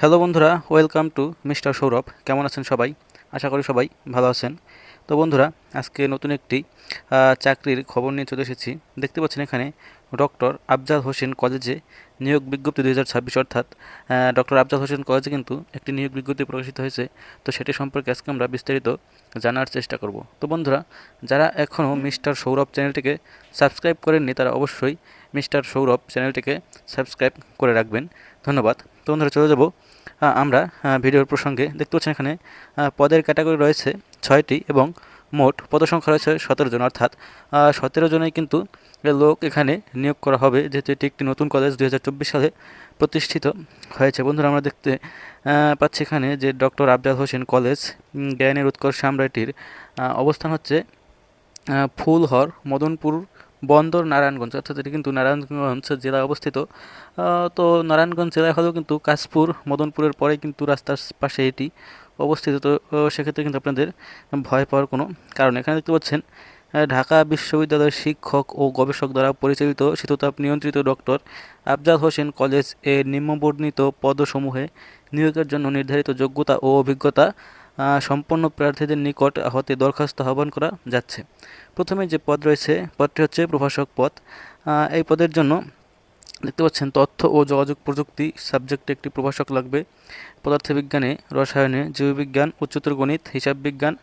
Hello বন্ধুরা, welcome to mister Sourav. কেমন আছেন সবাই? আশা করি সবাই ভালো আছেন। তো বন্ধুরা, আজকে নতুন একটি চাকরির খবর নিয়ে চলে এসেছি। দেখতে পাচ্ছেন এখানে ডক্টর আফজাল হোসেন কলেজে নিয়োগ বিজ্ঞপ্তি 2026, অর্থাৎ ডক্টর আফজাল হোসেন কলেজে কিন্তু একটি নিয়োগ বিজ্ঞপ্তি প্রকাশিত হয়েছে। তো সেটি সম্পর্কে আজকে আমরা বিস্তারিত জানার চেষ্টা করব। তো বন্ধুরা, যারা এখনও মিস্টার সৌরভ চ্যানেলটিকে সাবস্ক্রাইব করেননি তারা অবশ্যই মিস্টার সৌরভ চ্যানেলটিকে সাবস্ক্রাইব করে রাখবেন। ধন্যবাদ। তো বন্ধুরা, চলে যাব আমরা ভিডিওর প্রসঙ্গে। দেখতে পাচ্ছেন এখানে পদের ক্যাটাগরি রয়েছে 6টি এবং মোট পদসংখ্যা রয়েছে 17 জন, অর্থাৎ 17 জনেই কিন্তু লোক এখানে নিয়োগ করা হবে, যেহেতু এটি একটি নতুন কলেজ 2024 সালে প্রতিষ্ঠিত হয়েছে। বন্ধুরা, আমরা দেখতে পাচ্ছি এখানে যে ডক্টর আফজাল হোসেন কলেজ জ্ঞানের উৎকর্ষ আমরা এটির অবস্থান হচ্ছে ফুলহর, মদনপুর বন্দর, নারায়ণগঞ্জ, অর্থাৎ এটি কিন্তু নারায়ণগঞ্জ জেলায় অবস্থিত। তো নারায়ণগঞ্জ জেলায় হলেও কিন্তু কাশপুর, মদনপুরের পরে কিন্তু রাস্তার পাশে এটি অবস্থিত। তো সেক্ষেত্রে কিন্তু আপনাদের ভয় পাওয়ার কোনো কারণ। এখানে দেখতে পাচ্ছেন ঢাকা বিশ্ববিদ্যালয়ের শিক্ষক ও গবেষক দ্বারা পরিচালিত শীততাপ নিয়ন্ত্রিত ডক্টর আফজাল হোসেন কলেজ এর নিম্নবর্ণিত পদসমূহে নিয়োগের জন্য নির্ধারিত যোগ্যতা ও অভিজ্ঞতা সম্পন্ন প্রার্থীদের নিকট হতে দরখাস্ত আহ্বান করা যাচ্ছে। প্রথমে যে পদ রয়েছে, পদটি হচ্ছে প্রভাষক পদ। এই পদের জন্য দেখতে পাচ্ছেন তথ্য ও যোগাযোগ প্রযুক্তি সাবজেক্টে একটি প্রভাষক লাগবে। পদার্থবিজ্ঞানে, রসায়নে, জীববিজ্ঞান, উচ্চতর গণিত, হিসাব বিজ্ঞান,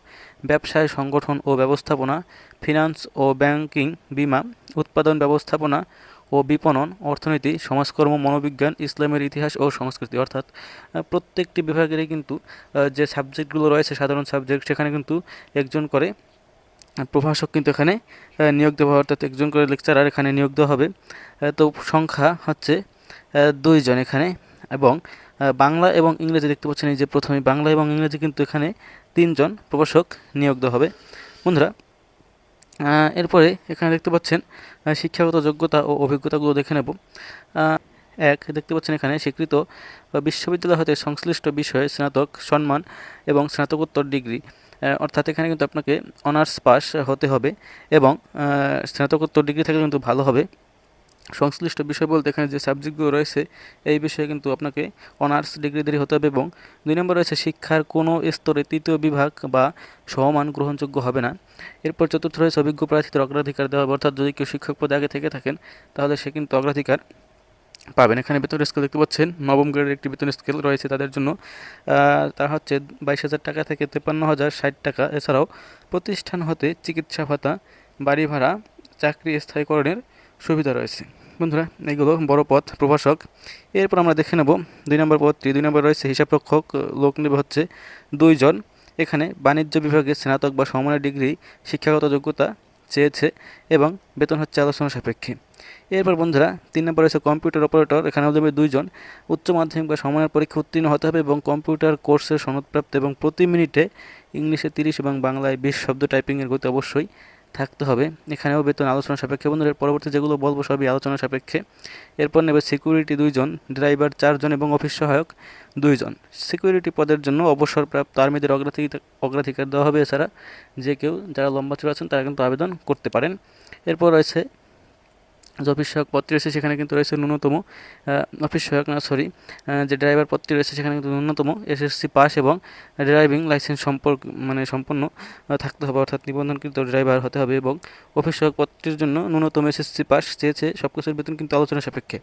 ব্যবসায় সংগঠন ও ব্যবস্থাপনা, ফিনান্স ও ব্যাংকিং, বিমা, উৎপাদন ব্যবস্থাপনা ও বিপণন, অর্থনীতি, সমাজকর্ম, মনোবিজ্ঞান, ইসলামের ইতিহাস ও সংস্কৃতি, অর্থাৎ প্রত্যেকটি বিভাগেরই কিন্তু যে সাবজেক্টগুলো রয়েছে সাধারণ সাবজেক্ট, সেখানে কিন্তু একজন করে প্রভাষক কিন্তু এখানে নিয়োগ দেওয়া, অর্থাৎ একজন করে লেকচারার এখানে নিয়োগ দেওয়া হবে। তো সংখ্যা হচ্ছে 2 জন এখানে, এবং বাংলা এবং ইংরেজি দেখতে পাচ্ছেন এই যে প্রথমে বাংলা এবং ইংরেজি কিন্তু এখানে 3 জন প্রভাষক নিয়োগ দেওয়া হবে। বন্ধুরা, এরপরে এখানে দেখতে পাচ্ছেন শিক্ষাগত যোগ্যতা ও অভিজ্ঞতাগুলো দেখে নেব। এক, দেখতে পাচ্ছেন এখানে স্বীকৃত বিশ্ববিদ্যালয় হতে সংশ্লিষ্ট বিষয়ে স্নাতক সম্মান এবং স্নাতকোত্তর ডিগ্রি, অর্থাৎ এখানে কিন্তু আপনাকে অনার্স পাস হতে হবে এবং স্নাতকোত্তর ডিগ্রি থাকলে কিন্তু ভালো হবে। সংশ্লিষ্ট বিষয় বলতে এখানে যে সাবজেক্টগুলো রয়েছে এই বিষয়ে কিন্তু আপনাকে অনার্স ডিগ্রিধারী হতে হবে। এবং 2 নম্বর রয়েছে শিক্ষার কোনো স্তরে 3য় বিভাগ বা সমমান গ্রহণযোগ্য হবে না। এরপর চতুর্থ রয়েছে অভিজ্ঞ প্রার্থীদের অগ্রাধিকার দেওয়া হবে, অর্থাৎ যদি কেউ শিক্ষক পদে আগে থেকে থাকেন তাহলে সে কিন্তু অগ্রাধিকার পাবেন। এখানে বেতনের স্কেল দেখতে পাচ্ছেন, নবম গ্রেডের একটি বেতন স্কেল রয়েছে তাদের জন্য। তা হচ্ছে 22,000 টাকা থেকে 53,060 টাকা। এছাড়াও প্রতিষ্ঠান হতে চিকিৎসা ভাতা, বাড়ি ভাড়া, চাকরি স্থায়ীকরণের সুবিধা রয়েছে। বন্ধুরা, এইগুলো বড় পদ প্রভাষক। এরপর আমরা দেখে নেব 2 নম্বর পদটি। 2 নম্বর রয়েছে হিসাবরক্ষক, লোক নেবে হচ্ছে 2 জন। এখানে বাণিজ্য বিভাগে স্নাতক বা সমমানের ডিগ্রি শিক্ষাগত যোগ্যতা চেয়েছে এবং বেতন হচ্ছে আলোচনা সাপেক্ষে। এরপর বন্ধুরা 3 নম্বর রয়েছে কম্পিউটার অপারেটর। এখানেও দেবে 2 জন, উচ্চ মাধ্যমিক বা সমমানের পরীক্ষা উত্তীর্ণ হতে হবে এবং কম্পিউটার কোর্সের সনদপ্রাপ্ত এবং প্রতি মিনিটে ইংলিশে 30 এবং বাংলায় 20 শব্দ টাইপিংয়ের গতি অবশ্যই থাকতে হবে। এখানেও বেতন আলোচনা সাপেক্ষে। বন্ধুরা, পরবর্তী যেগুলো বলবো সবই আলোচনা সাপেক্ষে। এরপর নেবে সিকিউরিটি 2 জন, ড্রাইভার 4 জন এবং অফিস সহায়ক 2 জন। সিকিউরিটি পদের জন্য অবসরপ্রাপ্ত আর্মিদের অগ্রাধিকার দেওয়া হবে। এছাড়া যে কেউ যারা লম্বা চূড়া আছেন তারা কিন্তু আবেদন করতে পারেন। এরপর রয়েছে যে অফিস সহায়ক পদটি রয়েছে সেখানে কিন্তু রয়েছে ন্যূনতম অফিস সহায়ক না সরি যে ড্রাইভার পদটি রয়েছে সেখানে কিন্তু ন্যূনতম এসএসসি পাস এবং ড্রাইভিং লাইসেন্স সম্পন্ন থাকতে হবে, অর্থাৎ নিবন্ধনকৃত ড্রাইভার হতে হবে। এবং অফিস সহায়ক পদটির জন্য ন্যূনতম এসএসসি পাস চেয়েছে। সব কিছুর বেতন কিন্তু আলোচনা সাপেক্ষে।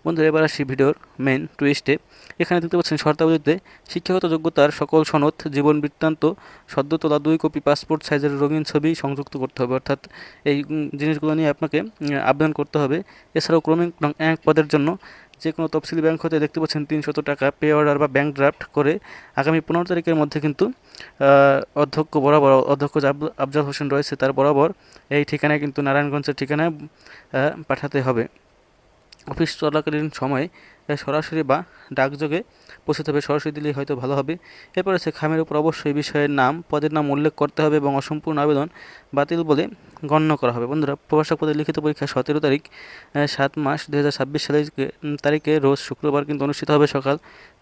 বন্ধুরা, এবার আসি ভিডিওর মেন টুইস্টে। এখানে দেখতে পাচ্ছেন শর্তাবলীতে শিক্ষাগত যোগ্যতার সকল সনদ, জীবন বৃত্তান্ত, সদ্য তোলা 2 কপি পাসপোর্ট সাইজের রঙিন ছবি সংযুক্ত করতে হবে, অর্থাৎ এই জিনিসগুলো নিয়ে আপনাকে আবেদন করতে হবে। এছাড়াও ক্রমিক নং 1 পদের জন্য যে কোনো তফসিলি ব্যাংক হতে দেখতে পাচ্ছেন 300 টাকা পে অর্ডার বা ব্যাংক ড্রাফট করে আগামী 15 তারিখের মধ্যে কিন্তু অধ্যক্ষ আফজাল হোসেন রয়েছে তার বরাবর এই ঠিকানায় কিন্তু নারায়ণগঞ্জের ঠিকানায় পাঠাতে হবে। অফিস চলাকালীন সময়ে সরাসরি বা ডাকযোগে পৌঁছতে হবে, সরাসরি দিলেই হয়তো ভালো হবে। এরপর আছে খামের উপর অবশ্যই বিষয়ের নাম, পদের নাম উল্লেখ করতে হবে এবং অসম্পূর্ণ আবেদন বাতিল বলে গণ্য করা হবে। বন্ধুরা, প্রভাষক পদের লিখিত পরীক্ষা 17 তারিখ 7 মাস 2026 সালের তারিখে রোজ শুক্রবার কিন্তু অনুষ্ঠিত হবে সকাল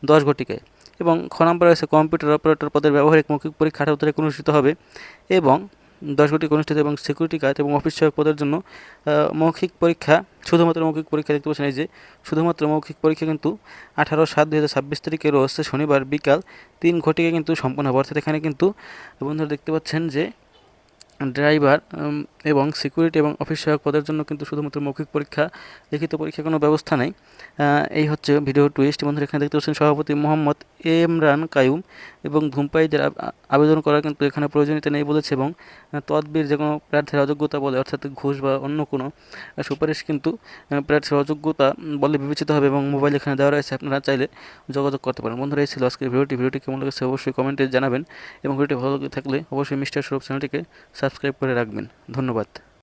10 ঘটিকায়। এবং খ নম্বর রয়েছে কম্পিউটার অপারেটর পদের ব্যবহারিক মৌখিক পরীক্ষা 18 তারিখ অনুষ্ঠিত হবে এবং 10 ঘটিকা অনুষ্ঠিত এবং সিকিউরিটি গার্ড এবং অফিস সহায়ক পদের জন্য মৌখিক পরীক্ষা শুধুমাত্র মৌখিক পরীক্ষা দেখতে পাচ্ছেন এই যে শুধুমাত্র মৌখিক পরীক্ষা কিন্তু 18/7/2026 তারিখে রোজ শনিবার বিকাল 3 ঘটিকায় কিন্তু সম্পন্ন হবে। অর্থাৎ এখানে কিন্তু বন্ধুরা দেখতে পাচ্ছেন যে ড্রাইভার এবং সিকিউরিটি এবং অফিস সহায়ক পদের জন্য কিন্তু শুধুমাত্র মৌখিক পরীক্ষা, লিখিত পরীক্ষার কোনো ব্যবস্থা নেই। এই হচ্ছে ভিডিও টুইস্ট। বন্ধুরা এখানে দেখতে পাচ্ছেন সভাপতি মোহাম্মদ এমরান কায়ুম এবং ধূমপায়ীদের আবেদন করার কিন্তু এখানে প্রয়োজনীয়তা নেই বলেছে, এবং তদবির যে কোনো প্রার্থীর অযোগ্যতা বলে, অর্থাৎ ঘুষ বা অন্য কোনো সুপারিশ কিন্তু প্রার্থীর অযোগ্যতা বলে বিবেচিত হবে, এবং মোবাইল এখানে দেওয়া রয়েছে, আপনারা চাইলে যোগাযোগ করতে পারেন। বন্ধুরা এই ছিল আজকের ভিডিওটি কেমন লেগেছে অবশ্যই কমেন্টে জানাবেন, এবং ভিডিওটি ভালো থাকলে অবশ্যই মিস্টার সৌরভ চ্যানেলটিকে সাবস্ক্রাইব করে রাখবেন। ধন্যবাদ।